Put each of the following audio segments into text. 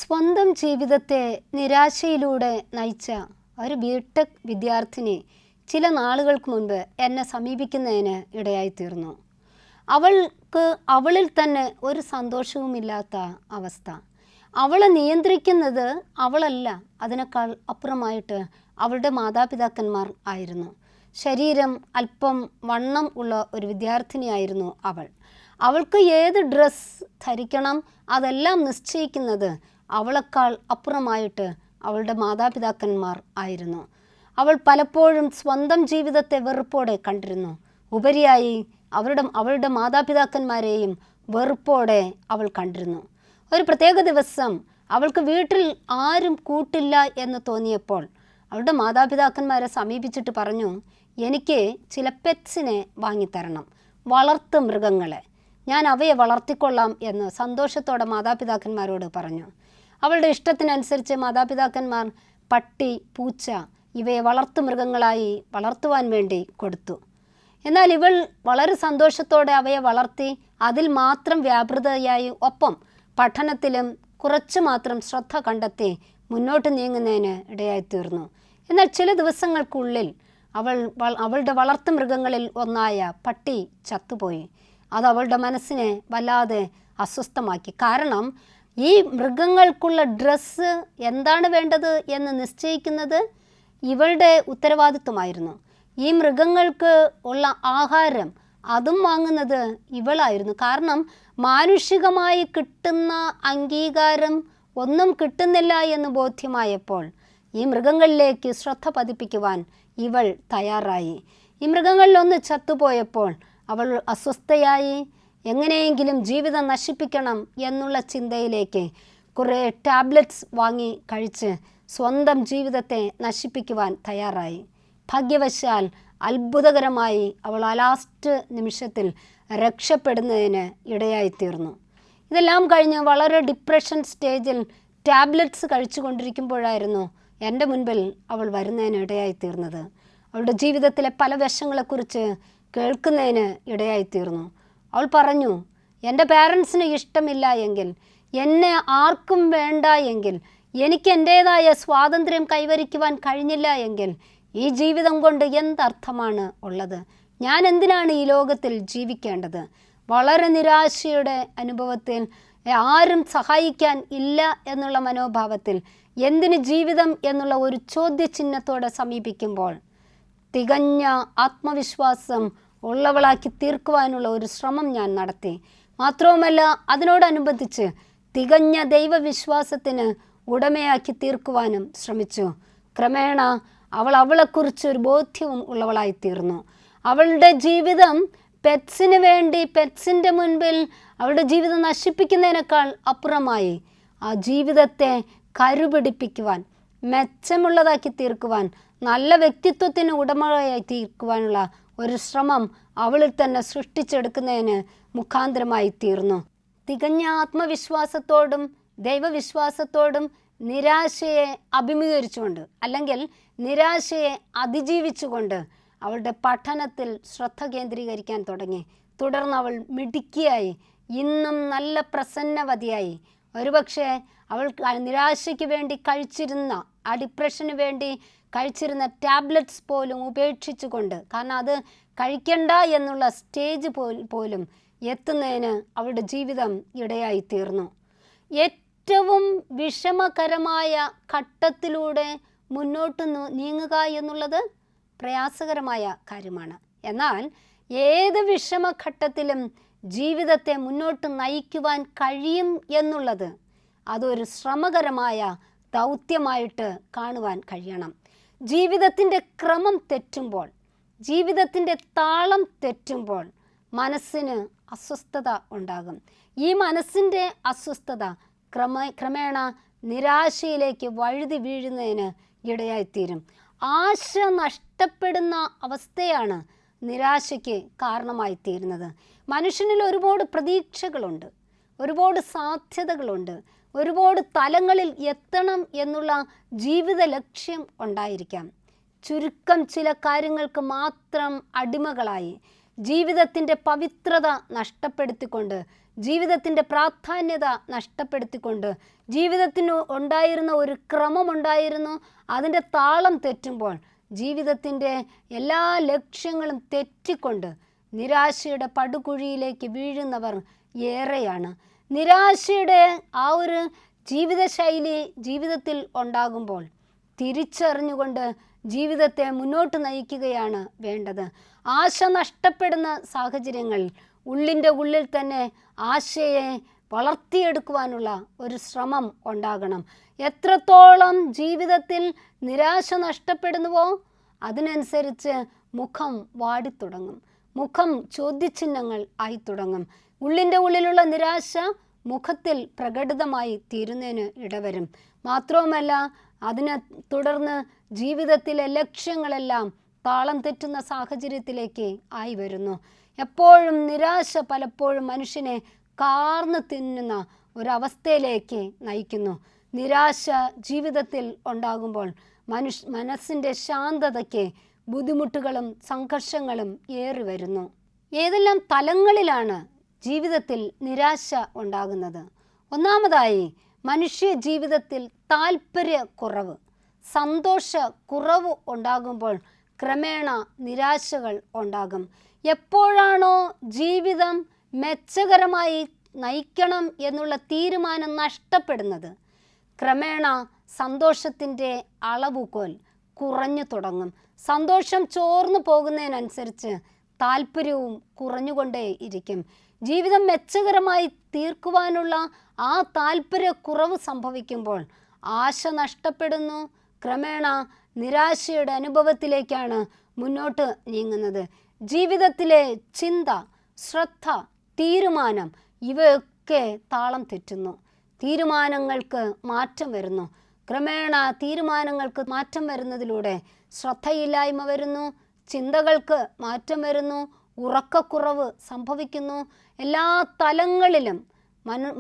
സ്വന്തം ജീവിതത്തെ നിരാശയിലൂടെ നയിച്ച ഒരു ബിടെക് വിദ്യാർത്ഥിനി ചില നാളുകൾക്ക് മുൻപ് എന്നെ സമീപിക്കുന്നതിന് ഇടയായിത്തീർന്നു. അവളിൽ തന്നെ ഒരു സന്തോഷവുമില്ലാത്ത അവസ്ഥ. അവളെ നിയന്ത്രിക്കുന്നത് അവളല്ല, അതിനേക്കാൾ അപ്പുറമായിട്ട് അവളുടെ മാതാപിതാക്കന്മാർ ആയിരുന്നു. ശരീരം അല്പം വണ്ണം ഉള്ള ഒരു വിദ്യാർത്ഥിനിയായിരുന്നു അവൾ. അവൾക്ക് ഏത് ഡ്രസ്സ് ധരിക്കണം അതെല്ലാം നിശ്ചയിക്കുന്നത് അവളെക്കാൾ അപ്പുറമായിട്ട് അവളുടെ മാതാപിതാക്കന്മാർ ആയിരുന്നു. അവൾ പലപ്പോഴും സ്വന്തം ജീവിതത്തെ വെറുപ്പോടെ കണ്ടിരുന്നു. ഉപരിയായി അവളുടെ മാതാപിതാക്കന്മാരെയും വെറുപ്പോടെ അവൾ കണ്ടിരുന്നു. ഒരു പ്രത്യേക ദിവസം അവൾക്ക് വീട്ടിൽ ആരും കൂട്ടില്ല എന്ന് തോന്നിയപ്പോൾ അവളുടെ മാതാപിതാക്കന്മാരെ സമീപിച്ചിട്ട് പറഞ്ഞു, എനിക്ക് ചില പെറ്റ്സിനെ വാങ്ങിത്തരണം, വളർത്തു മൃഗങ്ങളെ, ഞാൻ അവയെ വളർത്തിക്കൊള്ളാം എന്ന് സന്തോഷത്തോടെ മാതാപിതാക്കന്മാരോട് പറഞ്ഞു. അവളുടെ ഇഷ്ടത്തിനനുസരിച്ച് മാതാപിതാക്കന്മാർ പട്ടി, പൂച്ച ഇവയെ വളർത്തു മൃഗങ്ങളായി വളർത്തുവാൻ വേണ്ടി കൊടുത്തു. എന്നാൽ ഇവൾ വളരെ സന്തോഷത്തോടെ അവയെ വളർത്തി അതിൽ മാത്രം വ്യാപൃതയായി, ഒപ്പം പഠനത്തിലും കുറച്ച് മാത്രം ശ്രദ്ധ കണ്ടെത്തി മുന്നോട്ട് നീങ്ങുന്നതിന് ഇടയായിത്തീർന്നു. എന്നാൽ ചില ദിവസങ്ങൾക്കുള്ളിൽ അവളുടെ വളർത്തു മൃഗങ്ങളിൽ ഒന്നായ പട്ടി ചത്തുപോയി. അത് അവളുടെ മനസ്സിനെ വല്ലാതെ അസ്വസ്ഥമാക്കി. കാരണം ഈ മൃഗങ്ങൾക്കുള്ള ഡ്രസ്സ് എന്താണ് വേണ്ടത് എന്ന് നിശ്ചയിക്കുന്നത് ഇവളുടെ ഉത്തരവാദിത്വമായിരുന്നു. ഈ മൃഗങ്ങൾക്ക് ഉള്ള ആഹാരം അതും വാങ്ങുന്നത് ഇവളായിരുന്നു. കാരണം മാനുഷികമായി കിട്ടുന്ന അംഗീകാരം ഒന്നും കിട്ടുന്നില്ല എന്ന് ബോധ്യമായപ്പോൾ ഈ മൃഗങ്ങളിലേക്ക് ശ്രദ്ധ പതിപ്പിക്കുവാൻ ഇവൾ തയ്യാറായി. ഈ മൃഗങ്ങളിലൊന്ന് ചത്തുപോയപ്പോൾ അവൾ അസ്വസ്ഥയായി. എങ്ങനെയെങ്കിലും ജീവിതം നശിപ്പിക്കണം എന്നുള്ള ചിന്തയിലേക്ക് കുറേ ടാബ്ലറ്റ്സ് വാങ്ങി കഴിച്ച് സ്വന്തം ജീവിതത്തെ നശിപ്പിക്കുവാൻ തയ്യാറായി. ഭാഗ്യവശാൽ അത്ഭുതകരമായി അവൾ ലാസ്റ്റ് നിമിഷത്തിൽ രക്ഷപ്പെടുന്നതിന് ഇടയായിത്തീർന്നു. ഇതെല്ലാം കഴിഞ്ഞ് വളരെ ഡിപ്രഷൻ സ്റ്റേജിൽ ടാബ്ലറ്റ്സ് കഴിച്ചു കൊണ്ടിരിക്കുമ്പോഴായിരുന്നു എൻ്റെ മുൻപിൽ അവൾ വരുന്നതിന് ഇടയായിത്തീർന്നത്. അവളുടെ ജീവിതത്തിലെ പല വശങ്ങളെക്കുറിച്ച് കേൾക്കുന്നതിന് ഇടയായിത്തീർന്നു. അവൾ പറഞ്ഞു, എൻ്റെ പാരൻസിന് ഇഷ്ടമില്ല എങ്കിൽ, എന്നെ ആർക്കും വേണ്ട എങ്കിൽ, എനിക്ക് എൻ്റേതായ സ്വാതന്ത്ര്യം കൈവരിക്കുവാൻ കഴിഞ്ഞില്ല എങ്കിൽ ഈ ജീവിതം കൊണ്ട് എന്തർത്ഥമാണ് ഉള്ളത്? ഞാൻ എന്തിനാണ് ഈ ലോകത്തിൽ ജീവിക്കേണ്ടത്? വളരെ നിരാശയുടെ അനുഭവത്തിൽ, ആരും സഹായിക്കാൻ ഇല്ല എന്നുള്ള മനോഭാവത്തിൽ, എന്തിന് ജീവിതം എന്നുള്ള ഒരു ചോദ്യചിഹ്നത്തോടെ സമീപിക്കുമ്പോൾ തികഞ്ഞ ആത്മവിശ്വാസം ഉള്ളവളാക്കി തീർക്കുവാനുള്ള ഒരു ശ്രമം ഞാൻ നടത്തി. മാത്രവുമല്ല, അതിനോടനുബന്ധിച്ച് തികഞ്ഞ ദൈവവിശ്വാസത്തിന് ഉടമയാക്കി തീർക്കുവാനും ശ്രമിച്ചു. ക്രമേണ അവളെക്കുറിച്ച് ഒരു ബോധ്യവും ഉള്ളവളായിത്തീർന്നു. അവളുടെ ജീവിതം പെറ്റ്സിന് വേണ്ടി, പെറ്റ്സിൻ്റെ മുൻപിൽ അവളുടെ ജീവിതം നശിപ്പിക്കുന്നതിനേക്കാൾ അപ്പുറമായി ആ ജീവിതത്തെ കരുപിടിപ്പിക്കുവാൻ, മെച്ചമുള്ളതാക്കി തീർക്കുവാൻ, നല്ല വ്യക്തിത്വത്തിന് ഉടമയായി തീർക്കുവാനുള്ള ഒരു ശ്രമം അവളിൽ തന്നെ സൃഷ്ടിച്ചെടുക്കുന്നതിന് മുഖാന്തരമായി തീർന്നു. തികഞ്ഞ ആത്മവിശ്വാസത്തോടും ദൈവവിശ്വാസത്തോടും നിരാശയെ അഭിമുഖീകരിച്ചുകൊണ്ട്, അല്ലെങ്കിൽ നിരാശയെ അതിജീവിച്ചുകൊണ്ട് അവളുടെ പഠനത്തിൽ ശ്രദ്ധ കേന്ദ്രീകരിക്കാൻ തുടങ്ങി. തുടർന്ന് അവൾ മിടുക്കിയായി, ഇന്നും നല്ല പ്രസന്നവതിയായി. ഒരുപക്ഷെ അവൾ നിരാശയ്ക്ക് വേണ്ടി കഴിച്ചിരുന്ന, ആ ഡിപ്രഷന് വേണ്ടി കഴിച്ചിരുന്ന ടാബ്ലറ്റ്സ് പോലും ഉപേക്ഷിച്ചുകൊണ്ട്, കാരണം അത് കഴിക്കണ്ട എന്നുള്ള സ്റ്റേജ് പോലും എത്തുന്നതിന് അവളുടെ ജീവിതം ഇടയായി തീർന്നു. ഏറ്റവും വിഷമകരമായ ഘട്ടത്തിലൂടെ മുന്നോട്ട് നീങ്ങുക എന്നുള്ളത് പ്രയാസകരമായ കാര്യമാണ്. എന്നാൽ ഏത് വിഷമഘട്ടത്തിലും ജീവിതത്തെ മുന്നോട്ട് നയിക്കുവാൻ കഴിയും എന്നുള്ളത് അതൊരു ശ്രമകരമായ ദൗത്യമായിട്ട് കാണുവാൻ കഴിയണം. ജീവിതത്തിൻ്റെ ക്രമം തെറ്റുമ്പോൾ, ജീവിതത്തിൻ്റെ താളം തെറ്റുമ്പോൾ മനസ്സിന് അസ്വസ്ഥത ഉണ്ടാകും. ഈ മനസ്സിൻ്റെ അസ്വസ്ഥത ക്രമേണ നിരാശയിലേക്ക് വഴുതി വീഴുന്നതിന് ഇടയായിത്തീരും. ആശ നഷ്ടപ്പെടുന്ന അവസ്ഥയാണ് നിരാശയ്ക്ക് കാരണമായി തീരുന്നത്. മനുഷ്യനിൽ ഒരുപാട് പ്രതീക്ഷകളുണ്ട്, ഒരുപാട് സാധ്യതകളുണ്ട്, ഒരുപാട് തലങ്ങളിൽ എത്തണം എന്നുള്ള ജീവിത ലക്ഷ്യം ഉണ്ടായിരിക്കാം. ചുരുക്കം ചില കാര്യങ്ങൾക്ക് മാത്രം അടിമകളായി, ജീവിതത്തിൻ്റെ പവിത്രത നഷ്ടപ്പെടുത്തിക്കൊണ്ട്, ജീവിതത്തിൻ്റെ പ്രാധാന്യത നഷ്ടപ്പെടുത്തിക്കൊണ്ട്, ജീവിതത്തിന് ഉണ്ടായിരുന്ന ഒരു ക്രമമുണ്ടായിരുന്നു, അതിൻ്റെ താളം തെറ്റുമ്പോൾ ജീവിതത്തിൻ്റെ എല്ലാ ലക്ഷ്യങ്ങളും തെറ്റിക്കൊണ്ട് നിരാശയുടെ പടുകുഴിയിലേക്ക് വീഴുന്നവർ ഏറെയാണ്. നിരാശയുടെ ആ ഒരു ജീവിതശൈലി ജീവിതത്തിൽ ഉണ്ടാകുമ്പോൾ തിരിച്ചറിഞ്ഞുകൊണ്ട് ജീവിതത്തെ മുന്നോട്ട് നയിക്കുകയാണ് വേണ്ടത്. ആശ നഷ്ടപ്പെടുന്ന സാഹചര്യങ്ങൾ ഉള്ളിൻ്റെ ഉള്ളിൽ തന്നെ ആശയെ വളർത്തിയെടുക്കുവാനുള്ള ഒരു ശ്രമം ഉണ്ടാകണം. എത്രത്തോളം ജീവിതത്തിൽ നിരാശ നഷ്ടപ്പെടുന്നുവോ അതിനനുസരിച്ച് മുഖം വാടിത്തുടങ്ങും, മുഖം ചോദ്യചിഹ്നങ്ങൾ ആയി തുടങ്ങും. ഉള്ളിൻ്റെ ഉള്ളിലുള്ള നിരാശ മുഖത്തിൽ പ്രകടിതമായി തീരുന്നതിന് ഇടവരും. മാത്രവുമല്ല, അതിനെ തുടർന്ന് ജീവിതത്തിലെ ലക്ഷ്യങ്ങളെല്ലാം താളം തെറ്റുന്ന സാഹചര്യത്തിലേക്ക് ആയി വരുന്നു. എപ്പോഴും നിരാശ പലപ്പോഴും മനുഷ്യനെ കാർന്നു തിന്നുന്ന ഒരവസ്ഥയിലേക്ക് നയിക്കുന്നു. നിരാശ ജീവിതത്തിൽ ഉണ്ടാകുമ്പോൾ മനസ്സിൻ്റെ ശാന്തതയ്ക്ക് ബുദ്ധിമുട്ടുകളും സംഘർഷങ്ങളും ഏറി വരുന്നു. ഏതെല്ലാം തലങ്ങളിലാണ് ജീവിതത്തിൽ നിരാശ ഉണ്ടാകുന്നത്? ഒന്നാമതായി, മനുഷ്യ ജീവിതത്തിൽ താല്പര്യക്കുറവ്, സന്തോഷക്കുറവ് ഉണ്ടാകുമ്പോൾ ക്രമേണ നിരാശകൾ ഉണ്ടാകും. എപ്പോഴാണോ ജീവിതം മെച്ചകരമായി നയിക്കണം എന്നുള്ള തീരുമാനം നഷ്ടപ്പെടുന്നത്, ക്രമേണ സന്തോഷത്തിൻ്റെ അളവുകോൽ കുറഞ്ഞു തുടങ്ങും. സന്തോഷം ചോർന്നു പോകുന്നതിനനുസരിച്ച് താല്പര്യവും കുറഞ്ഞുകൊണ്ടേ ഇരിക്കും. ജീവിതം മെച്ചകരമായി തീർക്കുവാനുള്ള ആ താല്പര്യക്കുറവ് സംഭവിക്കുമ്പോൾ ആശ നഷ്ടപ്പെടുന്നു. ക്രമേണ നിരാശയുടെ അനുഭവത്തിലേക്കാണ് മുന്നോട്ട് നീങ്ങുന്നത്. ജീവിതത്തിലെ ചിന്ത, ശ്രദ്ധ, തീരുമാനം ഇവയൊക്കെ താളം തെറ്റുന്നു. തീരുമാനങ്ങൾക്ക് മാറ്റം വരുന്നു. ക്രമേണ തീരുമാനങ്ങൾക്ക് മാറ്റം വരുന്നതിലൂടെ ശ്രദ്ധയില്ലായ്മ വരുന്നു, ചിന്തകൾക്ക് മാറ്റം വരുന്നു, ഉറക്കക്കുറവ് സംഭവിക്കുന്നു. എല്ലാ തലങ്ങളിലും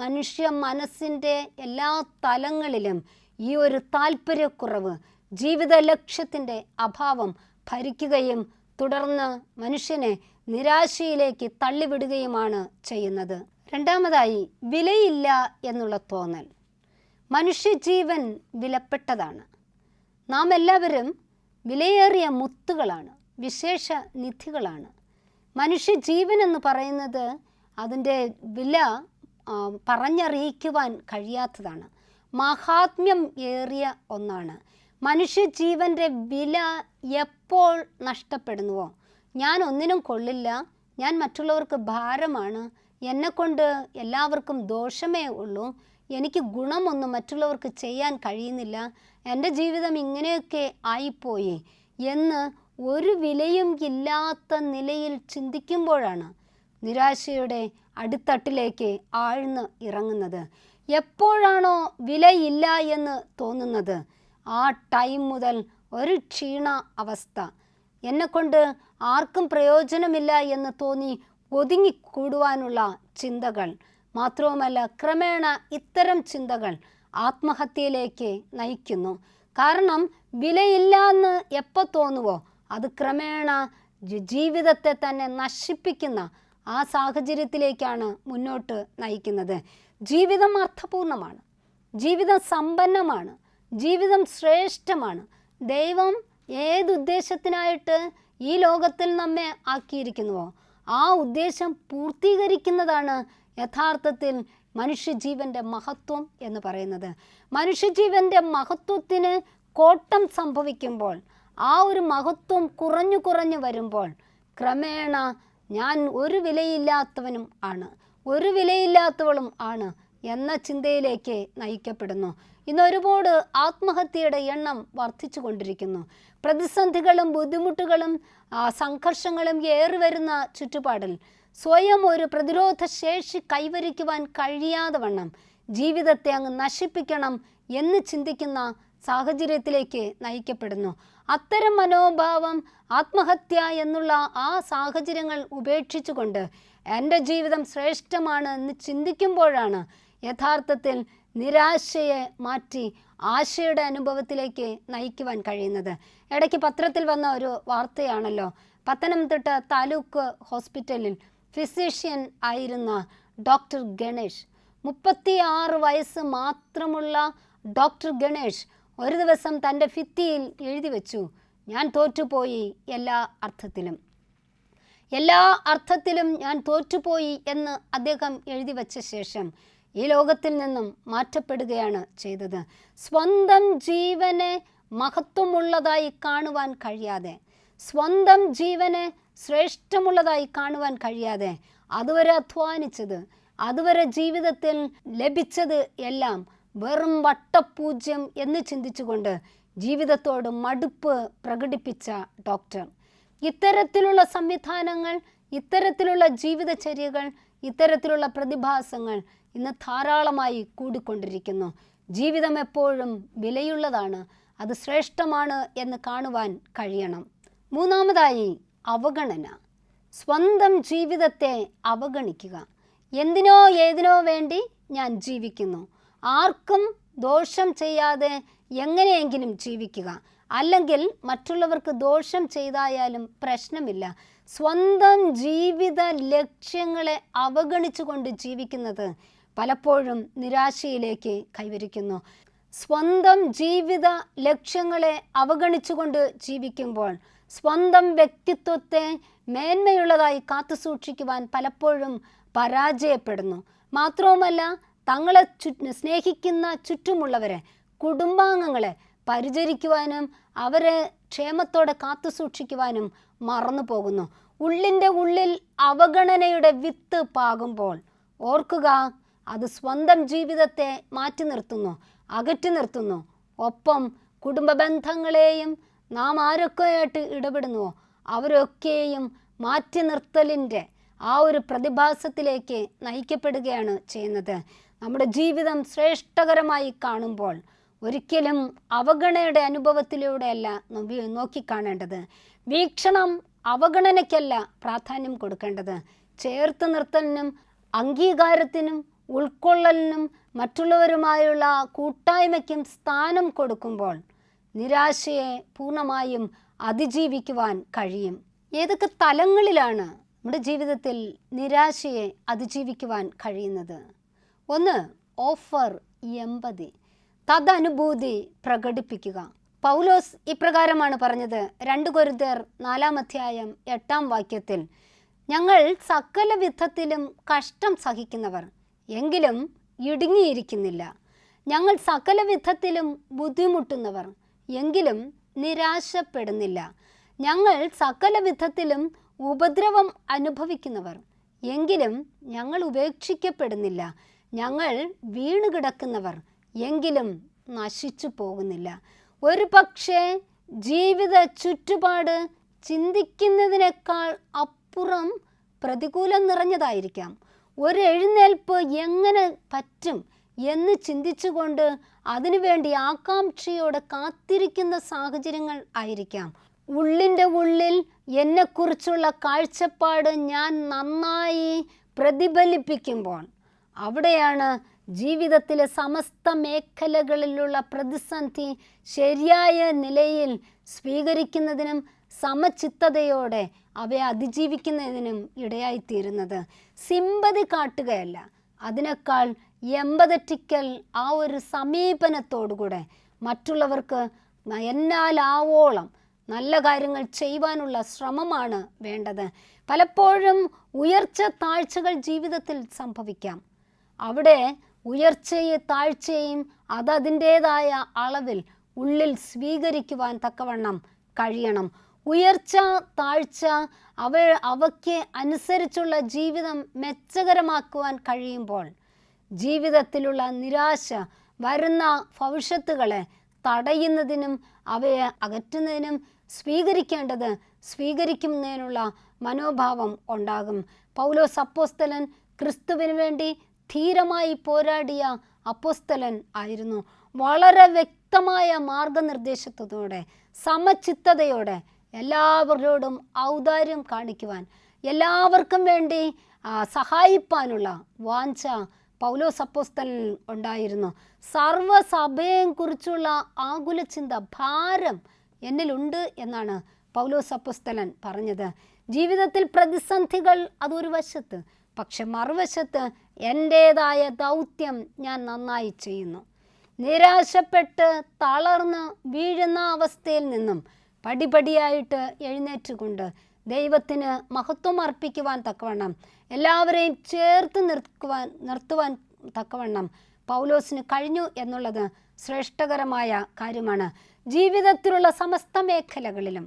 മനുഷ്യ മനസ്സിൻ്റെ എല്ലാ തലങ്ങളിലും ഈ ഒരു താല്പര്യക്കുറവ്, ജീവിത ലക്ഷ്യത്തിൻ്റെ അഭാവം ഭരിക്കുകയും തുടർന്ന് മനുഷ്യനെ നിരാശയിലേക്ക് തള്ളിവിടുകയുമാണ് ചെയ്യുന്നത്. രണ്ടാമതായി, വിലയില്ല എന്നുള്ള തോന്നൽ. മനുഷ്യജീവൻ വിലപ്പെട്ടതാണ്. നാം എല്ലാവരും വിലയേറിയ മുത്തുകളാണ്, വിശേഷ നിധികളാണ്. മനുഷ്യജീവൻ എന്ന് പറയുന്നത് അതിൻ്റെ വില പറഞ്ഞറിയിക്കുവാൻ കഴിയാത്തതാണ്, മഹാത്മ്യം ഏറിയ ഒന്നാണ്. മനുഷ്യജീവൻ്റെ വില എപ്പോൾ നഷ്ടപ്പെടുന്നുവോ, ഞാൻ ഒന്നിനും കൊള്ളില്ല, ഞാൻ മറ്റുള്ളവർക്ക് ഭാരമാണ്, എന്നെക്കൊണ്ട് എല്ലാവർക്കും ദോഷമേ ഉള്ളൂ, എനിക്ക് ഗുണമൊന്നും മറ്റുള്ളവർക്ക് ചെയ്യാൻ കഴിയുന്നില്ല, എൻ്റെ ജീവിതം ഇങ്ങനെയൊക്കെ ആയിപ്പോയി എന്ന് ഒരു വിലയും ഇല്ലാത്ത നിലയിൽ ചിന്തിക്കുമ്പോഴാണ് നിരാശയുടെ അടിത്തട്ടിലേക്ക് ആഴ്ന്ന് ഇറങ്ങുന്നത്. എപ്പോഴാണോ വിലയില്ല എന്ന് തോന്നുന്നത്, ആ ടൈം മുതൽ ഒരു ക്ഷീണ അവസ്ഥ, എന്നെക്കൊണ്ട് ആർക്കും പ്രയോജനമില്ല എന്ന് തോന്നി ഒതുങ്ങിക്കൂടുവാനുള്ള ചിന്തകൾ, മാത്രവുമല്ല ക്രമേണ ഇത്തരം ചിന്തകൾ ആത്മഹത്യയിലേക്ക് നയിക്കുന്നു. കാരണം വിലയില്ല എന്ന് എപ്പോൾ തോന്നുവോ അത് ക്രമേണ ജീവിതത്തെ തന്നെ നശിപ്പിക്കുന്ന ആ സാഹചര്യത്തിലേക്കാണ് മുന്നോട്ട് നയിക്കുന്നത്. ജീവിതം അർത്ഥപൂർണമാണ്, ജീവിതം സമ്പന്നമാണ്, ജീവിതം ശ്രേഷ്ഠമാണ്. ദൈവം ഏതുദ്ദേശത്തിനായിട്ട് ഈ ലോകത്തിൽ നമ്മെ ആക്കിയിരിക്കുന്നുവോ ആ ഉദ്ദേശം പൂർത്തീകരിക്കുന്നതാണ് യഥാർത്ഥത്തിൽ മനുഷ്യജീവൻ്റെ മഹത്വം എന്ന് പറയുന്നത്. മനുഷ്യജീവൻ്റെ മഹത്വത്തിന് കോട്ടം സംഭവിക്കുമ്പോൾ, ആ ഒരു മഹത്വം കുറഞ്ഞു കുറഞ്ഞു വരുമ്പോൾ ക്രമേണ ഞാൻ ഒരു വിലയില്ലാത്തവനും ആണ്, ഒരു വിലയില്ലാത്തവളും ആണ് എന്ന ചിന്തയിലേക്ക് നയിക്കപ്പെടുന്നു. ഇന്ന് ഒരുപാട് ആത്മഹത്യയുടെ എണ്ണം വർദ്ധിച്ചു കൊണ്ടിരിക്കുന്നു. പ്രതിസന്ധികളും ബുദ്ധിമുട്ടുകളും സംഘർഷങ്ങളും ഏറി വരുന്ന ചുറ്റുപാടിൽ സ്വയം ഒരു പ്രതിരോധ ശേഷി കൈവരിക്കുവാൻ കഴിയാതെ വണ്ണം ജീവിതത്തെ അങ്ങ് നശിപ്പിക്കണം എന്ന് ചിന്തിക്കുന്ന സാഹചര്യത്തിലേക്ക് നയിക്കപ്പെടുന്നു. അത്തരം മനോഭാവം, ആത്മഹത്യ എന്നുള്ള ആ സാഹചര്യങ്ങൾ ഉപേക്ഷിച്ചുകൊണ്ട് എൻ്റെ ജീവിതം ശ്രേഷ്ഠമാണ് എന്ന് ചിന്തിക്കുമ്പോഴാണ് യഥാർത്ഥത്തിൽ നിരാശയെ മാറ്റി ആശയുടെ അനുഭവത്തിലേക്ക് നയിക്കുവാൻ കഴിയുന്നത്. ഇടയ്ക്ക് പത്രത്തിൽ വന്ന ഒരു വാർത്തയാണല്ലോ, പത്തനംതിട്ട താലൂക്ക് ഹോസ്പിറ്റലിൽ ഫിസിഷ്യൻ ആയിരുന്ന ഡോക്ടർ ഗണേഷ്, 36 വയസ്സ് മാത്രമുള്ള ഡോക്ടർ ഗണേഷ് ഒരു ദിവസം തൻ്റെ ഭിത്തിയിൽ എഴുതി വെച്ചു, ഞാൻ തോറ്റുപോയി എല്ലാ അർത്ഥത്തിലും ഞാൻ തോറ്റുപോയി എന്ന് അദ്ദേഹം എഴുതി വച്ച ശേഷം ഈ ലോകത്തിൽ നിന്നും മാറ്റപ്പെടുകയാണ് ചെയ്തത്. സ്വന്തം ജീവനെ മഹത്വമുള്ളതായി കാണുവാൻ കഴിയാതെ, സ്വന്തം ജീവനെ ശ്രേഷ്ഠമുള്ളതായി കാണുവാൻ കഴിയാതെ, അതുവരെ അധ്വാനിച്ചത്, അതുവരെ ജീവിതത്തിൽ ലഭിച്ചത് എല്ലാം വെറും വട്ടപൂജ്യം എന്ന് ചിന്തിച്ചുകൊണ്ട് ജീവിതത്തോട് മടുപ്പ് പ്രകടിപ്പിച്ച ഡോക്ടർ. ഇത്തരത്തിലുള്ള സംവിധാനങ്ങൾ, ഇത്തരത്തിലുള്ള ജീവിതചര്യകൾ, ഇത്തരത്തിലുള്ള പ്രതിഭാസങ്ങൾ ഇന്ന് ധാരാളമായി കൂടിക്കൊണ്ടിരിക്കുന്നു. ജീവിതം എപ്പോഴും വിലയുള്ളതാണ്, അത് ശ്രേഷ്ഠമാണ് എന്ന് കാണുവാൻ കഴിയണം. മൂന്നാമതായി, അവഗണന. സ്വന്തം ജീവിതത്തെ അവഗണിക്കുക. എന്തിനോ ഏതിനോ വേണ്ടി ഞാൻ ജീവിക്കുന്നു, ആർക്കും ദോഷം ചെയ്യാതെ എങ്ങനെയെങ്കിലും ജീവിക്കുക, അല്ലെങ്കിൽ മറ്റുള്ളവർക്ക് ദോഷം ചെയ്തായാലും പ്രശ്നമില്ല. സ്വന്തം ജീവിത ലക്ഷ്യങ്ങളെ അവഗണിച്ചുകൊണ്ട് ജീവിക്കുന്നത് പലപ്പോഴും നിരാശയിലേക്ക് കൈവരിക്കുന്നു. സ്വന്തം ജീവിത ലക്ഷ്യങ്ങളെ അവഗണിച്ചുകൊണ്ട് ജീവിക്കുമ്പോൾ സ്വന്തം വ്യക്തിത്വത്തെ മേന്മയുള്ളതായി കാത്തുസൂക്ഷിക്കുവാൻ പലപ്പോഴും പരാജയപ്പെടുന്നു. മാത്രവുമല്ല, തങ്ങളെ സ്നേഹിക്കുന്ന ചുറ്റുമുള്ളവരെ, കുടുംബാംഗങ്ങളെ പരിചരിക്കുവാനും അവരെ ക്ഷേമത്തോടെ കാത്തുസൂക്ഷിക്കുവാനും മറന്നു പോകുന്നു. ഉള്ളിൻ്റെ ഉള്ളിൽ അവഗണനയുടെ വിത്ത് പാകുമ്പോൾ ഓർക്കുക, അത് സ്വന്തം ജീവിതത്തെ മാറ്റി നിർത്തുന്നു, അകറ്റി നിർത്തുന്നു. ഒപ്പം കുടുംബ ബന്ധങ്ങളെയും നാം ആരൊക്കെയായിട്ട് ഇടപെടുന്നുവോ അവരൊക്കെയും മാറ്റി നിർത്തലിൻ്റെ ആ ഒരു പ്രതിഭാസത്തിലേക്ക് നയിക്കപ്പെടുകയാണ് ചെയ്യുന്നത്. നമ്മുടെ ജീവിതം ശ്രേഷ്ഠകരമായി കാണുമ്പോൾ ഒരിക്കലും അവഗണനയുടെ അനുഭവത്തിലൂടെയല്ല നോക്കിക്കാണേണ്ടത്. വീക്ഷണം അവഗണനയ്ക്കല്ല പ്രാധാന്യം കൊടുക്കേണ്ടത്, ചേർത്ത് നിർത്തലിനും അംഗീകാരത്തിനും ഉൾക്കൊള്ളലിനും മറ്റുള്ളവരുമായുള്ള കൂട്ടായ്മയ്ക്കും സ്ഥാനം കൊടുക്കുമ്പോൾ നിരാശയെ പൂർണ്ണമായും അതിജീവിക്കുവാൻ കഴിയും. ഏതൊക്കെ തലങ്ങളിലാണ് നമ്മുടെ ജീവിതത്തിൽ നിരാശയെ അതിജീവിക്കുവാൻ കഴിയുന്നത്? ഒന്ന്, ഓഫർ എമ്പതി, തദനുഭൂതി പ്രകടിപ്പിക്കുക. പൗലോസ് ഇപ്രകാരമാണ് പറഞ്ഞത്, 2 കൊരിന്ത്യർ 4:8 ഞങ്ങൾ സകല വിധത്തിലും കഷ്ടം സഹിക്കുന്നവർ, എങ്കിലും ഇടുങ്ങിയിരിക്കുന്നില്ല. ഞങ്ങൾ സകല വിധത്തിലും ബുദ്ധിമുട്ടുന്നവർ, എങ്കിലും നിരാശപ്പെടുന്നില്ല. ഞങ്ങൾ സകല വിധത്തിലും ഉപദ്രവം അനുഭവിക്കുന്നവർ, എങ്കിലും ഞങ്ങൾ ഉപേക്ഷിക്കപ്പെടുന്നില്ല. ഞങ്ങൾ വീണുകിടക്കുന്നവർ, എങ്കിലും നശിച്ചു പോകുന്നില്ല. ഒരു പക്ഷേ ജീവിത ചുറ്റുപാട് ചിന്തിക്കുന്നതിനേക്കാൾ അപ്പുറം പ്രതികൂലം നിറഞ്ഞതായിരിക്കാം. ഒരു എഴുന്നേൽപ്പ് എങ്ങനെ പറ്റും എന്ന് ചിന്തിച്ചുകൊണ്ട് അതിനുവേണ്ടി ആകാംക്ഷയോടെ കാത്തിരിക്കുന്ന സാഹചര്യങ്ങൾ ആയിരിക്കാം. ഉള്ളിൻ്റെ ഉള്ളിൽ എന്നെക്കുറിച്ചുള്ള കാഴ്ചപ്പാട് ഞാൻ നന്നായി പ്രതിഫലിപ്പിക്കുമ്പോൾ അവിടെയാണ് ജീവിതത്തിലെ സമസ്ത മേഖലകളിലുള്ള പ്രതിസന്ധി ശരിയായ നിലയിൽ സ്വീകരിക്കുന്നതിനും സമചിത്തതയോടെ അവയെ അതിജീവിക്കുന്നതിനും ഇടയായിത്തീരുന്നത്. സിമ്പതി കാട്ടുകയല്ല, അതിനേക്കാൾ എമ്പതറ്റിക്കൽ ആ ഒരു സമീപനത്തോടുകൂടെ മറ്റുള്ളവർക്ക് എന്നാലാവോളം നല്ല കാര്യങ്ങൾ ചെയ്യുവാനുള്ള ശ്രമമാണ് വേണ്ടത്. പലപ്പോഴും ഉയർച്ച താഴ്ചകൾ ജീവിതത്തിൽ സംഭവിക്കാം. അവിടെ ഉയർച്ചയും താഴ്ചയും അതതിൻ്റേതായ അളവിൽ ഉള്ളിൽ സ്വീകരിക്കുവാൻ തക്കവണ്ണം കഴിയണം. ഉയർച്ച താഴ്ച അവയ്ക്ക് അനുസരിച്ചുള്ള ജീവിതം മെച്ചകരമാക്കുവാൻ കഴിയുമ്പോൾ ജീവിതത്തിലുള്ള നിരാശ വരുന്ന ഭവിഷ്യത്തുകളെ തടയുന്നതിനും അവയെ അകറ്റുന്നതിനും സ്വീകരിക്കുന്നതിനുള്ള മനോഭാവം ഉണ്ടാകും. പൗലോസ് അപ്പോസ്തലൻ ക്രിസ്തുവിന് വേണ്ടി ധീരമായി പോരാടിയ അപ്പോസ്തലൻ ആയിരുന്നു. വളരെ വ്യക്തമായ മാർഗനിർദ്ദേശത്തോടെ സമചിത്തതയോടെ എല്ലാവരോടും ഔദാര്യം കാണിക്കുവാൻ, എല്ലാവർക്കും വേണ്ടി സഹായിപ്പാനുള്ള വാഞ്ച പൗലോസ് അപ്പോസ്തലനിൽ ഉണ്ടായിരുന്നു. സർവ്വസഭയെയും കുറിച്ചുള്ള ആകുല ചിന്ത, ഭാരം എന്നിലുണ്ട് എന്നാണ് പൗലോസ് അപ്പോസ്തലൻ പറഞ്ഞത്. ജീവിതത്തിൽ പ്രതിസന്ധികൾ അതൊരു വശത്ത്, പക്ഷെ മറുവശത്ത് എൻ്റേതായ ദൗത്യം ഞാൻ നന്നായി ചെയ്യുന്നു. നിരാശപ്പെട്ട് തളർന്ന് വീഴുന്ന അവസ്ഥയിൽ നിന്നും പടിപടിയായിട്ട് എഴുന്നേറ്റുകൊണ്ട് ദൈവത്തിന് മഹത്വം അർപ്പിക്കുവാൻ തക്കവണ്ണം, എല്ലാവരെയും ചേർത്ത് നിർത്തുവാൻ തക്കവണ്ണം പൗലോസിന് കഴിഞ്ഞു എന്നുള്ളത് ശ്രേഷ്ഠകരമായ കാര്യമാണ്. ജീവിതത്തിലുള്ള സമസ്ത മേഖലകളിലും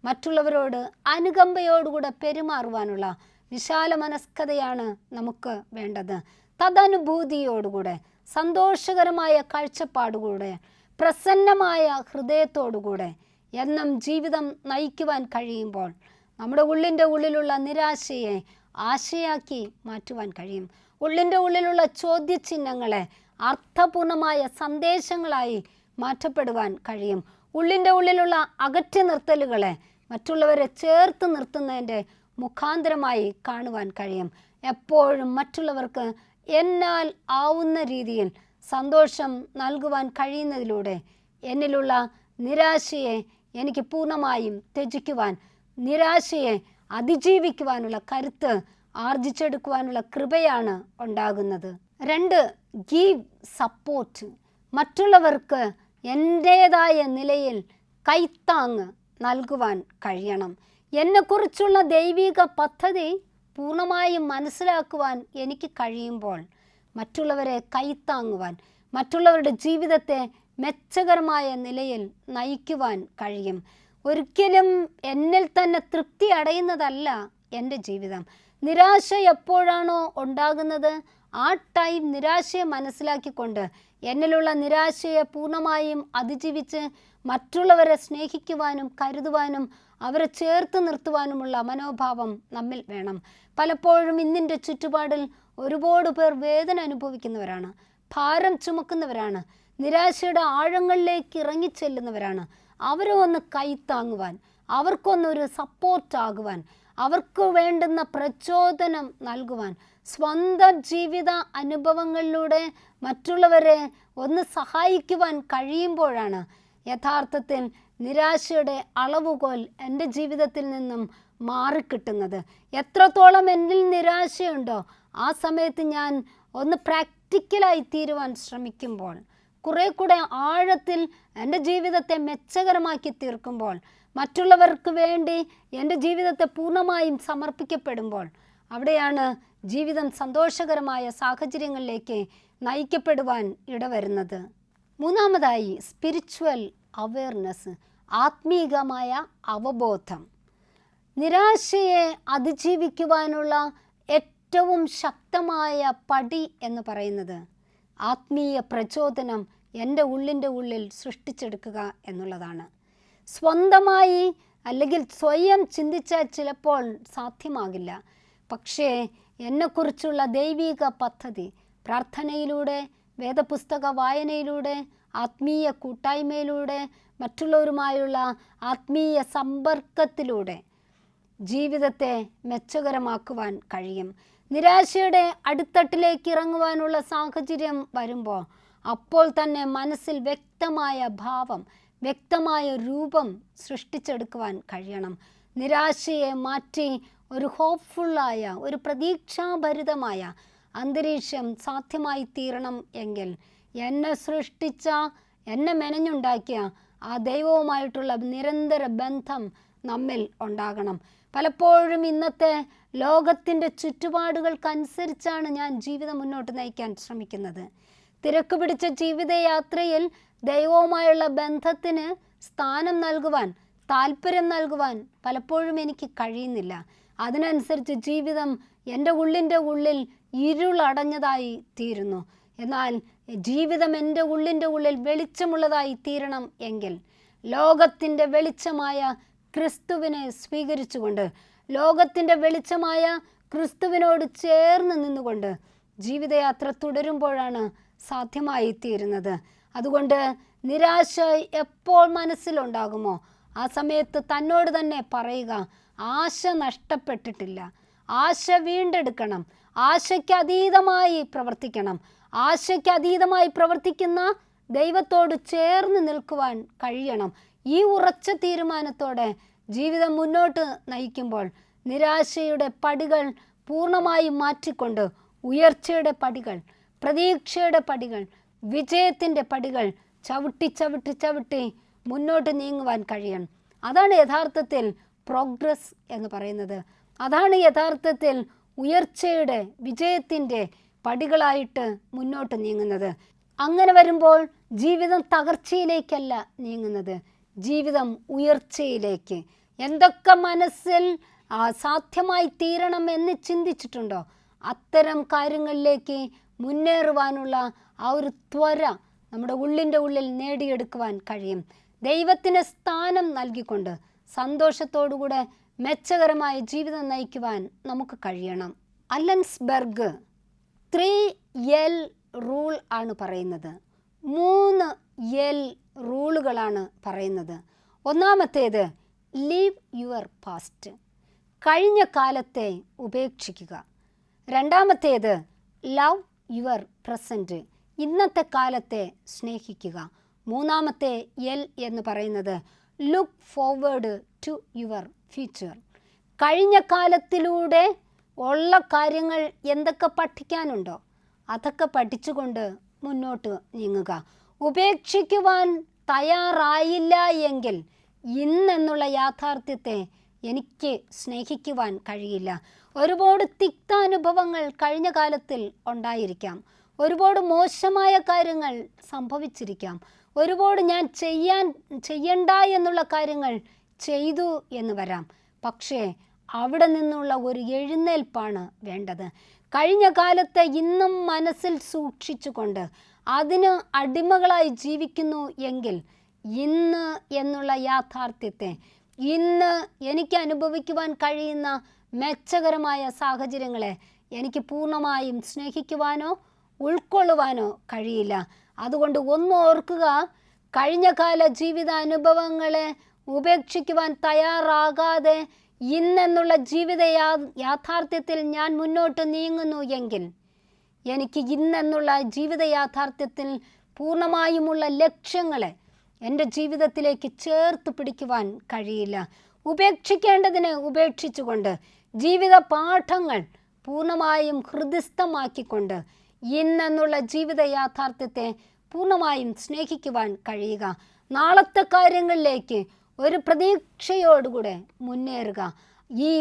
മറ്റുള്ളവരോട് അനുകമ്പയോടുകൂടെ പെരുമാറുവാനുള്ള വിശാല മനസ്കതയാണ് നമുക്ക് വേണ്ടത്. തദനുഭൂതിയോടുകൂടെ, സന്തോഷകരമായ കാഴ്ചപ്പാടുകൂടെ, പ്രസന്നമായ ഹൃദയത്തോടുകൂടെ എന്നും ജീവിതം നയിക്കുവാൻ കഴിയുമ്പോൾ നമ്മുടെ ഉള്ളിൻ്റെ ഉള്ളിലുള്ള നിരാശയെ ആശയാക്കി മാറ്റുവാൻ കഴിയും. ഉള്ളിൻ്റെ ഉള്ളിലുള്ള ചോദ്യചിഹ്നങ്ങളെ അർത്ഥപൂർണമായ സന്ദേശങ്ങളായി മാറ്റപ്പെടുവാൻ കഴിയും. ഉള്ളിൻ്റെ ഉള്ളിലുള്ള അകറ്റി നിർത്തലുകളെ മറ്റുള്ളവരെ ചേർത്ത് നിർത്തുന്നതിൻ്റെ മുഖാന്തരമായി കാണുവാൻ കഴിയും. എപ്പോഴും മറ്റുള്ളവർക്ക് എന്നാൽ ആവുന്ന രീതിയിൽ സന്തോഷം നൽകുവാൻ കഴിയുന്നതിലൂടെ എന്നിലുള്ള നിരാശയെ എനിക്ക് പൂർണ്ണമായും ത്യജിക്കുവാൻ, നിരാശയെ അതിജീവിക്കുവാനുള്ള കരുത്ത് ആർജിച്ചെടുക്കുവാനുള്ള കൃപയാണ് ഉണ്ടാകുന്നത്. 2, ഗീവ് സപ്പോർട്ട്. മറ്റുള്ളവർക്ക് എൻ്റേതായ നിലയിൽ കൈത്താങ്ങ് നൽകുവാൻ കഴിയണം. എന്നെക്കുറിച്ചുള്ള ദൈവിക പദ്ധതി പൂർണ്ണമായും മനസ്സിലാക്കുവാൻ എനിക്ക് കഴിയുമ്പോൾ മറ്റുള്ളവരെ കൈത്താങ്ങുവാൻ, മറ്റുള്ളവരുടെ ജീവിതത്തെ മെച്ചകരമായ നിലയിൽ നയിക്കുവാൻ കഴിയും. ഒരിക്കലും എന്നിൽ തന്നെ തൃപ്തി അടയുന്നതല്ല എൻ്റെ ജീവിതം. നിരാശ എപ്പോഴാണോ ഉണ്ടാകുന്നത് ആ ടൈം നിരാശയെ മനസ്സിലാക്കിക്കൊണ്ട് എന്നിലുള്ള നിരാശയെ പൂർണ്ണമായും അതിജീവിച്ച് മറ്റുള്ളവരെ സ്നേഹിക്കുവാനും കരുതുവാനും അവരെ ചേർത്ത് നിർത്തുവാനുമുള്ള മനോഭാവം നമ്മിൽ വേണം. പലപ്പോഴും ഇന്നിൻ്റെ ചുറ്റുപാടിൽ ഒരുപാട് പേർ വേദന അനുഭവിക്കുന്നവരാണ്, ഭാരം ചുമക്കുന്നവരാണ്, നിരാശയുടെ ആഴങ്ങളിലേക്ക് ഇറങ്ങിച്ചെല്ലുന്നവരാണ്. അവരെ ഒന്ന് കൈത്താങ്ങുവാൻ, അവർക്കൊന്നൊരു സപ്പോർട്ടാകുവാൻ, അവർക്ക് വേണ്ടുന്ന പ്രചോദനം നൽകുവാൻ, സ്വന്തം ജീവിത അനുഭവങ്ങളിലൂടെ മറ്റുള്ളവരെ ഒന്ന് സഹായിക്കുവാൻ കഴിയുമ്പോഴാണ് യഥാർത്ഥത്തിൽ നിരാശയുടെ അളവുകോൽ എൻ്റെ ജീവിതത്തിൽ നിന്നും മാറിക്കിട്ടുന്നത്. എത്രത്തോളം എന്നിൽ നിരാശയുണ്ടോ ആ സമയത്ത് ഞാൻ ഒന്ന് പ്രാക്ടിക്കലായി തീരുവാൻ ശ്രമിക്കുമ്പോൾ, കുറെ കൂടെ ആഴത്തിൽ എൻ്റെ ജീവിതത്തെ മെച്ചകരമാക്കി തീർക്കുമ്പോൾ, മറ്റുള്ളവർക്ക് വേണ്ടി എൻ്റെ ജീവിതത്തെ പൂർണ്ണമായും സമർപ്പിക്കപ്പെടുമ്പോൾ അവിടെയാണ് ജീവിതം സന്തോഷകരമായ സാഹചര്യങ്ങളിലേക്ക് നയിക്കപ്പെടുവാൻ ഇടവരുന്നത്. 3, സ്പിരിച്വൽ അവയർനെസ്, ആത്മീകമായ അവബോധം. നിരാശയെ അതിജീവിക്കുവാനുള്ള ഏറ്റവും ശക്തമായ പടി എന്ന് പറയുന്നത് ആത്മീയ പ്രചോദനം എൻ്റെ ഉള്ളിൻ്റെ ഉള്ളിൽ സൃഷ്ടിച്ചെടുക്കുക എന്നുള്ളതാണ്. സ്വന്തമായി അല്ലെങ്കിൽ സ്വയം ചിന്തിച്ചാൽ ചിലപ്പോൾ സാധ്യമാകില്ല. പക്ഷേ എന്നെക്കുറിച്ചുള്ള ദൈവിക പദ്ധതി പ്രാർത്ഥനയിലൂടെ, വേദപുസ്തക വായനയിലൂടെ, ആത്മീയ കൂട്ടായ്മയിലൂടെ, മറ്റുള്ളവരുമായുള്ള ആത്മീയ സമ്പർക്കത്തിലൂടെ ജീവിതത്തെ മെച്ചകരമാക്കുവാൻ കഴിയും. നിരാശയുടെ അടിത്തട്ടിലേക്ക് ഇറങ്ങുവാനുള്ള സാഹചര്യം വരുമ്പോൾ അപ്പോൾ തന്നെ മനസ്സിൽ വ്യക്തമായ ഭാവം, വ്യക്തമായ രൂപം സൃഷ്ടിച്ചെടുക്കുവാൻ കഴിയണം. നിരാശയെ മാറ്റി ഒരു ഹോപ്പ്ഫുള്ളായ, ഒരു പ്രതീക്ഷാഭരിതമായ അന്തരീക്ഷം സാധ്യമായി തീരണം എങ്കിൽ എന്നെ സൃഷ്ടിച്ച, എന്നെ മെനഞ്ഞുണ്ടാക്കിയ ആ ദൈവവുമായിട്ടുള്ള നിരന്തര ബന്ധം നമ്മിൽ ഉണ്ടാകണം. പലപ്പോഴും ഇന്നത്തെ ലോകത്തിൻ്റെ ചുറ്റുപാടുകൾക്കനുസരിച്ചാണ് ഞാൻ ജീവിതം മുന്നോട്ട് നയിക്കാൻ ശ്രമിക്കുന്നത്. തിരക്ക് പിടിച്ച ജീവിതയാത്രയിൽ ദൈവവുമായുള്ള ബന്ധത്തിന് സ്ഥാനം നൽകുവാൻ, താല്പര്യം നൽകുവാൻ പലപ്പോഴും എനിക്ക് കഴിയുന്നില്ല. അതിനനുസരിച്ച് ജീവിതം എൻ്റെ ഉള്ളിൻ്റെ ഉള്ളിൽ ഇരുളടഞ്ഞതായി തീരുന്നു. എന്നാൽ ജീവിതം എൻ്റെ ഉള്ളിൻ്റെ ഉള്ളിൽ വെളിച്ചമുള്ളതായി തീരണം എങ്കിൽ ലോകത്തിൻ്റെ വെളിച്ചമായ ക്രിസ്തുവിനെ സ്വീകരിച്ചുകൊണ്ട്, ലോകത്തിൻ്റെ വെളിച്ചമായ ക്രിസ്തുവിനോട് ചേർന്ന് നിന്നുകൊണ്ട് ജീവിതയാത്ര തുടരുമ്പോഴാണ് സാധ്യമായി തീരുന്നത്. അതുകൊണ്ട് നിരാശ എപ്പോൾ മനസ്സിലുണ്ടാകുമോ ആ സമയത്ത് തന്നോട് തന്നെ പറയുക, ആശ നഷ്ടപ്പെട്ടിട്ടില്ല, ആശ വീണ്ടെടുക്കണം, ആശയ്ക്ക് അതീതമായി പ്രവർത്തിക്കണം. ആശയ്ക്ക് അതീതമായി പ്രവർത്തിക്കുന്ന ദൈവത്തോട് ചേർന്ന് നിൽക്കുവാൻ കഴിയണം. ഈ ഉറച്ച തീരുമാനത്തോടെ ജീവിതം മുന്നോട്ട് നയിക്കുമ്പോൾ നിരാശയുടെ പടികൾ പൂർണ്ണമായും മാറ്റിക്കൊണ്ട് ഉയർച്ചയുടെ പടികൾ, പ്രതീക്ഷയുടെ പടികൾ, വിജയത്തിൻ്റെ പടികൾ ചവിട്ടി ചവിട്ടി ചവിട്ടി മുന്നോട്ട് നീങ്ങുവാൻ കഴിയണം. അതാണ് യഥാർത്ഥത്തിൽ പ്രോഗ്രസ് എന്ന് പറയുന്നത്. അതാണ് യഥാർത്ഥത്തിൽ ഉയർച്ചയുടെ, വിജയത്തിൻ്റെ പടികളായിട്ട് മുന്നോട്ട് നീങ്ങുന്നത്. അങ്ങനെ വരുമ്പോൾ ജീവിതം തകർച്ചയിലേക്കല്ല നീങ്ങുന്നത്, ജീവിതം ഉയർച്ചയിലേക്ക്. എന്തൊക്കെ മനസ്സിൽ സാധ്യമായി തീരണം എന്ന് ചിന്തിച്ചിട്ടുണ്ടോ, അത്തരം കാര്യങ്ങളിലേക്ക് മുന്നേറുവാനുള്ള ആ ഒരു ത്വര നമ്മുടെ ഉള്ളിൻ്റെ ഉള്ളിൽ നേടിയെടുക്കുവാൻ കഴിയും. ദൈവത്തിന് സ്ഥാനം നൽകിക്കൊണ്ട് സന്തോഷത്തോടുകൂടെ മെച്ചകരമായ ജീവിതം നയിക്കുവാൻ നമുക്ക് കഴിയണം. അലൻസ്ബർഗ് 3L റൂൾ ആണ് പറയുന്നത്. 3L റൂളുകളാണ് പറയുന്നത്. ഒന്നാമത്തേത് ലീവ് യുവർ പാസ്റ്റ്, കഴിഞ്ഞ കാലത്തെ ഉപേക്ഷിക്കുക. രണ്ടാമത്തേത് ലവ് യുവർ പ്രസൻറ്റ്, ഇന്നത്തെ കാലത്തെ സ്നേഹിക്കുക. മൂന്നാമത്തെ എൽ എന്ന് പറയുന്നത് look forward to your future, കഴിഞ്ഞ കാലത്തിലൂടെ ഉള്ള കാര്യങ്ങൾ എന്തൊക്കെ പഠിക്കാനുണ്ടോ അതൊക്കെ പഠിച്ചുകൊണ്ട് മുന്നോട്ട് നീങ്ങുക. ഉപേക്ഷിക്കുവാൻ തയ്യാറായില്ല എങ്കിൽ ഇന്നെന്നുള്ള യാഥാർത്ഥ്യത്തെ എനിക്ക് സ്നേഹിക്കുവാൻ കഴിയില്ല. ഒരുപാട് തിക്താനുഭവങ്ങൾ കഴിഞ്ഞ കാലത്തിൽ ഉണ്ടായിരിക്കാം, ഒരുപാട് മോശമായ കാര്യങ്ങൾ സംഭവിച്ചിരിക്കാം, ഒരുപാട് ഞാൻ ചെയ്യണ്ട എന്നുള്ള കാര്യങ്ങൾ ചെയ്തു എന്ന് വരാം. പക്ഷേ അവിടെ നിന്നുള്ള ഒരു എഴുന്നേൽപ്പാണ് വേണ്ടത്. കഴിഞ്ഞ കാലത്തെ ഇന്നും മനസ്സിൽ സൂക്ഷിച്ചുകൊണ്ട് അതിന് അടിമകളായി ജീവിക്കുന്നു എങ്കിൽ ഇന്ന് എന്നുള്ള യാഥാർത്ഥ്യത്തെ, ഇന്ന് എനിക്ക് അനുഭവിക്കുവാൻ കഴിയുന്ന മെച്ചകരമായ സാഹചര്യങ്ങളെ എനിക്ക് പൂർണ്ണമായും സ്നേഹിക്കുവാനോ ഉൾക്കൊള്ളുവാനോ കഴിയില്ല. അതുകൊണ്ട് ഒന്ന് ഓർക്കുക, കഴിഞ്ഞകാല ജീവിതാനുഭവങ്ങളെ ഉപേക്ഷിക്കുവാൻ തയ്യാറാകാതെ ഇന്നെന്നുള്ള ജീവിത യാഥാർത്ഥ്യത്തിൽ ഞാൻ മുന്നോട്ട് നീങ്ങുന്നു എങ്കിൽ എനിക്ക് ഇന്നെന്നുള്ള ജീവിത യാഥാർത്ഥ്യത്തിൽ പൂർണ്ണമായുമുള്ള ലക്ഷ്യങ്ങളെ എൻ്റെ ജീവിതത്തിലേക്ക് ചേർത്ത് പിടിക്കുവാൻ കഴിയില്ല. ഉപേക്ഷിക്കേണ്ടതിനെ ഉപേക്ഷിച്ചുകൊണ്ട് ജീവിത പാഠങ്ങൾ പൂർണ്ണമായും ഹൃദിസ്ഥമാക്കിക്കൊണ്ട് ഇന്നെന്നുള്ള ജീവിത യാഥാർത്ഥ്യത്തെ പൂർണ്ണമായും സ്നേഹിക്കുവാൻ കഴിയുക. നാളത്തെ കാര്യങ്ങളിലേക്ക് ഒരു പ്രതീക്ഷയോടുകൂടെ മുന്നേറുക. ഈ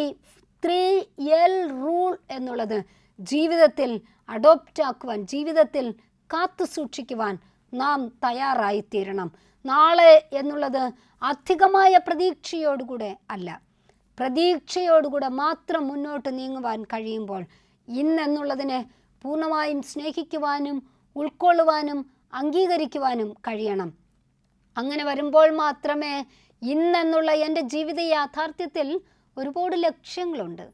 3L റൂൾ എന്നുള്ളത് ജീവിതത്തിൽ അഡോപ്റ്റ് ആക്കുവാൻ, ജീവിതത്തിൽ കാത്തു സൂക്ഷിക്കുവാൻ നാം തയ്യാറായിത്തീരണം. നാളെ എന്നുള്ളത് അധികമായ പ്രതീക്ഷയോടുകൂടെ അല്ല, പ്രതീക്ഷയോടുകൂടെ മാത്രം മുന്നോട്ട് നീങ്ങുവാൻ കഴിയുമ്പോൾ ഇന്നെന്നുള്ളതിനെ പൂർണ്ണമായും സ്നേഹിക്കുവാനും ഉൾക്കൊള്ളുവാനും അംഗീകരിക്കുവാനും കഴിയണം. അങ്ങനെ വരുമ്പോൾ മാത്രമേ ഇന്നെന്നുള്ള എൻ്റെ ജീവിത യാഥാർത്ഥ്യത്തിൽ ഒരുപാട് ലക്ഷ്യങ്ങളുണ്ട്,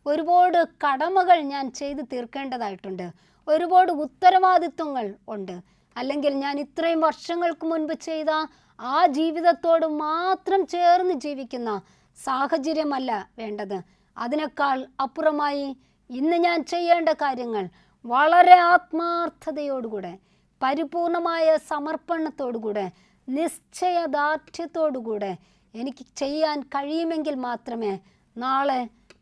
ഒരുപാട് കടമകൾ ഞാൻ ചെയ്തു തീർക്കേണ്ടതായിട്ടുണ്ട്, ഒരുപാട് ഉത്തരവാദിത്വങ്ങൾ ഉണ്ട്. അല്ലെങ്കിൽ ഞാൻ ഇത്രയും വർഷങ്ങൾക്ക് മുൻപ് ചെയ്ത ആ ജീവിതത്തോട് മാത്രം ചേർന്ന് ജീവിക്കുന്ന സാഹചര്യമല്ല വേണ്ടത്. അതിനേക്കാൾ അപ്പുറമായി ഇന്ന് ഞാൻ ചെയ്യേണ്ട കാര്യങ്ങൾ വളരെ ആത്മാർത്ഥതയോടുകൂടെ, പരിപൂർണമായ സമർപ്പണത്തോടുകൂടെ, നിശ്ചയദാർഢ്യത്തോടുകൂടെ എനിക്ക് ചെയ്യാൻ കഴിയുമെങ്കിൽ മാത്രമേ നാളെ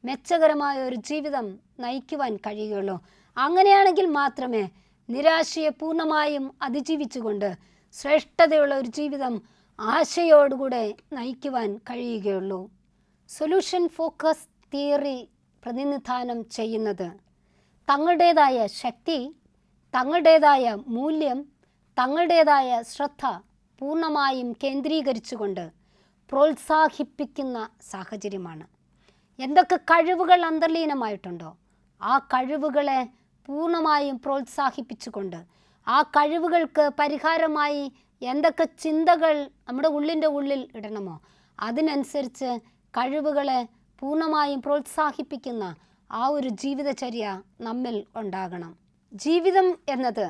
മെച്ചകരമായ ഒരു ജീവിതം നയിക്കുവാൻ കഴിയുകയുള്ളൂ. അങ്ങനെയാണെങ്കിൽ മാത്രമേ നിരാശയെ പൂർണ്ണമായും അതിജീവിച്ചുകൊണ്ട് ശ്രേഷ്ഠതയുള്ള ഒരു ജീവിതം ആശയോടുകൂടെ നയിക്കുവാൻ കഴിയുകയുള്ളൂ. സൊല്യൂഷൻ ഫോക്കസ് തിയറി പ്രതിനിധാനം ചെയ്യുന്നത് തങ്ങളുടേതായ ശക്തി, തങ്ങളുടേതായ മൂല്യം, തങ്ങളുടേതായ ശ്രദ്ധ പൂർണ്ണമായും കേന്ദ്രീകരിച്ചുകൊണ്ട് പ്രോത്സാഹിപ്പിക്കുന്ന സാഹചര്യമാണ്. എന്തൊക്കെ കഴിവുകൾ അന്തർലീനമായിട്ടുണ്ടോ ആ കഴിവുകളെ പൂർണ്ണമായും പ്രോത്സാഹിപ്പിച്ചുകൊണ്ട്, ആ കഴിവുകൾക്ക് പരിഹാരമായി എന്തൊക്കെ ചിന്തകൾ നമ്മുടെ ഉള്ളിൻ്റെ ഉള്ളിൽ ഇടണമോ അതിനനുസരിച്ച് കഴിവുകളെ പൂർണ്ണമായും പ്രോത്സാഹിപ്പിക്കുന്ന ആ ഒരു ജീവിതചര്യ നമ്മിൽ ഉണ്ടാകണം. ജീവിതം എന്നത്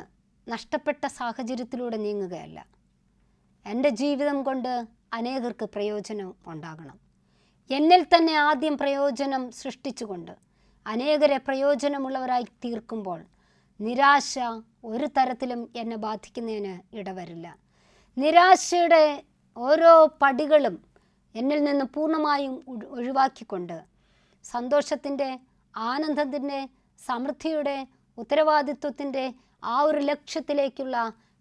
നഷ്ടപ്പെട്ട സാഹചര്യത്തിലൂടെ നീങ്ങുകയല്ല. എൻ്റെ ജീവിതം കൊണ്ട് അനേകർക്ക് പ്രയോജനം ഉണ്ടാകണം. എന്നിൽ തന്നെ ആദ്യം പ്രയോജനം സൃഷ്ടിച്ചുകൊണ്ട് അനേകരെ പ്രയോജനമുള്ളവരായി തീർക്കുമ്പോൾ നിരാശ ഒരു തരത്തിലും എന്നെ ബാധിക്കുന്നതിന് ഇടവരില്ല. നിരാശയുടെ ഓരോ പടികളും എന്നിൽ നിന്ന് പൂർണ്ണമായും ഒഴിവാക്കിക്കൊണ്ട് സന്തോഷത്തിൻ്റെ, ആനന്ദത്തിൻ്റെ, സമൃദ്ധിയുടെ, ഉത്തരവാദിത്വത്തിൻ്റെ ആ ഒരു ലക്ഷ്യത്തിലേക്കുള്ള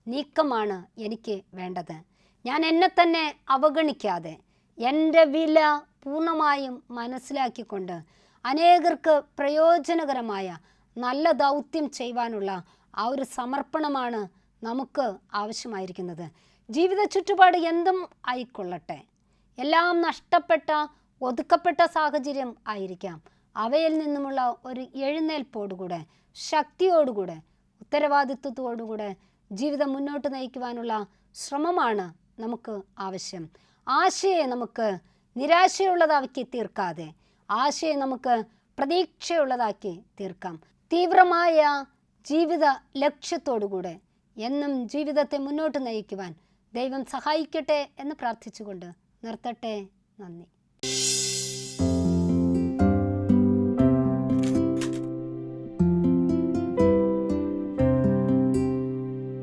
നീക്കമാണ് എനിക്ക് വേണ്ടത്. ഞാൻ എന്നെ തന്നെ അവഗണിക്കാതെ എൻ്റെ വില പൂർണ്ണമായും മനസ്സിലാക്കിക്കൊണ്ട് അനേകർക്ക് പ്രയോജനകരമായ നല്ല ദൗത്യം ചെയ്യുവാനുള്ള ആ ഒരു സമർപ്പണമാണ് നമുക്ക് ആവശ്യമായിരിക്കുന്നത്. ജീവിത ചുറ്റുപാട് എന്തും ആയിക്കൊള്ളട്ടെ, എല്ലാം നഷ്ടപ്പെട്ട ഒതുക്കപ്പെട്ട സാഹചര്യം ആയിരിക്കാം, അവയിൽ നിന്നുമുള്ള ഒരു എഴുന്നേൽപ്പോടുകൂടെ, ശക്തിയോടുകൂടെ, ഉത്തരവാദിത്വത്തോടുകൂടെ ജീവിതം മുന്നോട്ട് നയിക്കുവാനുള്ള ശ്രമമാണ് നമുക്ക് ആവശ്യം. ആശയെ നമുക്ക് നിരാശയുള്ളതാക്കി തീർക്കാതെ ആശയെ നമുക്ക് പ്രതീക്ഷയുള്ളതാക്കി തീർക്കാം. തീവ്രമായ ജീവിത ലക്ഷ്യത്തോടുകൂടെ എന്നും ജീവിതത്തെ മുന്നോട്ട് നയിക്കുവാൻ ദൈവം സഹായിക്കട്ടെ എന്ന് പ്രാർത്ഥിച്ചുകൊണ്ട് നിർത്തട്ടെ. നന്ദി.